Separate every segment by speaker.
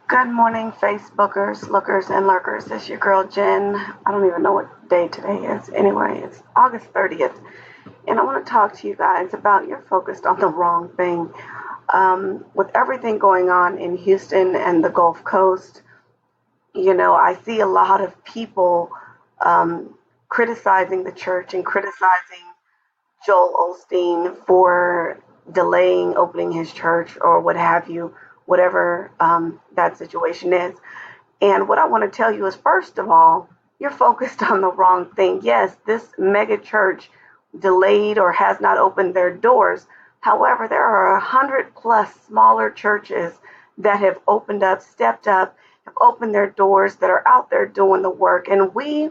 Speaker 1: Good morning, Facebookers, lookers, and lurkers. It's your girl Jen. I don't even know what day today is. Anyway, it's August 30th, and I want to talk to you guys about you're focused on the wrong thing. With everything going on in Houston and the Gulf Coast, I see a lot of people criticizing the church and criticizing Joel Osteen for delaying opening his church or what have you, whatever that situation is. And what I want to tell you is, first of all, you're focused on the wrong thing. Yes, this mega church delayed or has not opened their doors. However, there are 100+ smaller churches that have opened up, stepped up, have opened their doors, that are out there doing the work. And we,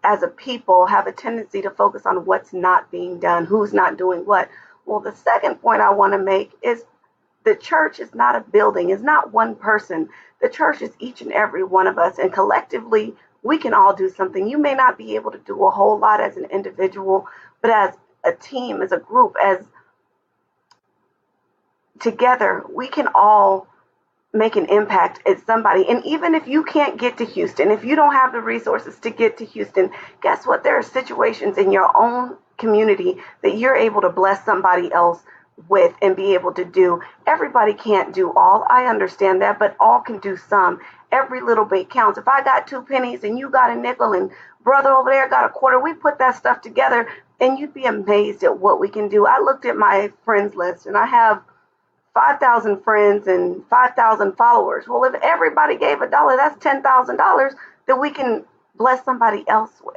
Speaker 1: as a people, have a tendency to focus on what's not being done, who's not doing what. Well, the second point I want to make is the church is not a building, it's not one person. The church is each and every one of us, and collectively, we can all do something. You may not be able to do a whole lot as an individual, but as a team, as a group, as together, we can all make an impact at somebody. And even if you can't get to Houston, if you don't have the resources to get to Houston, guess what? There are situations in your own community that you're able to bless somebody else with and be able to do. Everybody can't do all. I understand that, but all can do some. Every little bit counts. If I got 2 pennies and you got a nickel and brother over there got a quarter, we put that stuff together and you'd be amazed at what we can do. I looked at my friends list and I have 5,000 friends and 5,000 followers. Well, if everybody gave $1, that's $10,000 that we can bless somebody else with.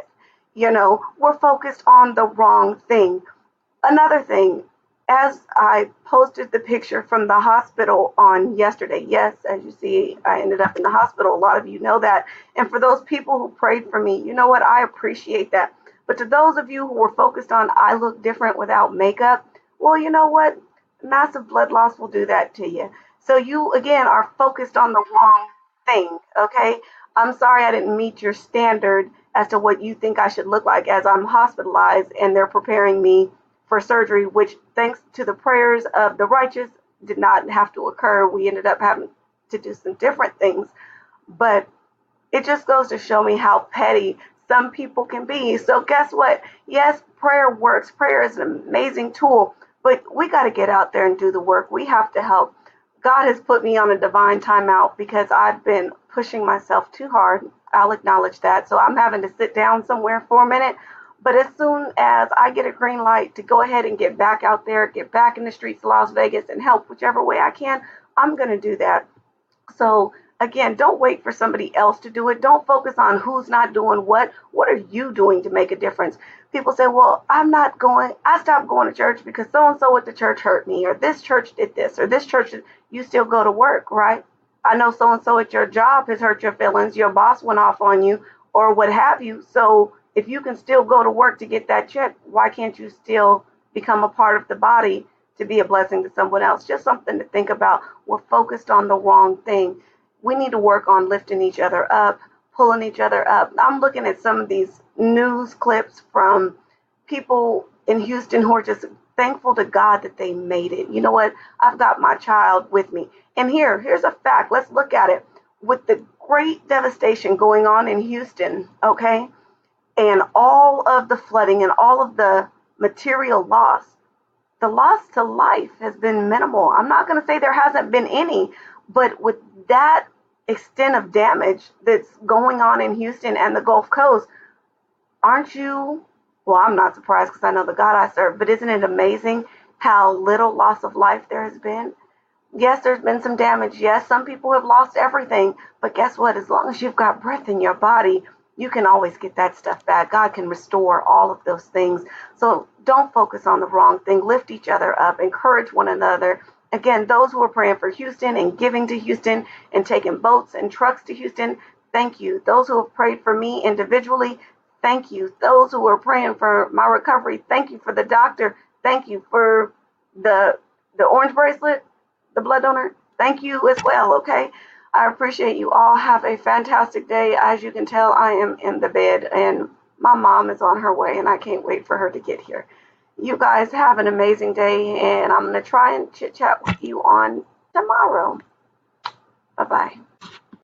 Speaker 1: We're focused on the wrong thing. Another thing, as I posted the picture from the hospital on yesterday, yes, as you see, I ended up in the hospital. A lot of you know that. And for those people who prayed for me, you know what? I appreciate that. But to those of you who were focused on I look different without makeup, well, you know what? Massive blood loss will do that to you. So you, again, are focused on the wrong thing, okay? I'm sorry I didn't meet your standard as to what you think I should look like as I'm hospitalized and they're preparing me for surgery, which, thanks to the prayers of the righteous, did not have to occur. We ended up having to do some different things. But it just goes to show me how petty some people can be. So guess what? Yes, prayer works. Prayer is an amazing tool, but we got to get out there and do the work. We have to help. God has put me on a divine timeout because I've been pushing myself too hard. I'll acknowledge that. So I'm having to sit down somewhere for a minute. But as soon as I get a green light to go ahead and get back out there, get back in the streets of Las Vegas and help whichever way I can, I'm going to do that. So again, don't wait for somebody else to do it. Don't focus on who's not doing what. What are you doing to make a difference? People say, well, I stopped going to church because so and so at the church hurt me, or this church did this, or this church did. You still go to work, right? I know so and so at your job has hurt your feelings. Your boss went off on you, or what have you. So if you can still go to work to get that check, why can't you still become a part of the body to be a blessing to someone else? Just something to think about. We're focused on the wrong thing. We need to work on lifting each other up, pulling each other up. I'm looking at some of these news clips from people in Houston who are just thankful to God that they made it. You know what? I've got my child with me. And here's a fact. Let's look at it. With the great devastation going on in Houston, okay, and all of the flooding and all of the material loss, the loss to life has been minimal. I'm not going to say there hasn't been any, but with that extent of damage that's going on in Houston and the Gulf Coast, aren't you? Well, I'm not surprised because I know the God I serve, but isn't it amazing how little loss of life there has been? Yes, there's been some damage. Yes, some people have lost everything, but guess what? As long as you've got breath in your body, you can always get that stuff back. God can restore all of those things. So don't focus on the wrong thing. Lift each other up, encourage one another. Again, those who are praying for Houston and giving to Houston and taking boats and trucks to Houston, thank you. Those who have prayed for me individually, thank you. Those who are praying for my recovery, thank you. For the doctor, thank you. For the orange bracelet, the blood donor, thank you as well, okay? I appreciate you all. Have a fantastic day. As you can tell, I am in the bed and my mom is on her way and I can't wait for her to get here. You guys have an amazing day and I'm going to try and chit chat with you on tomorrow.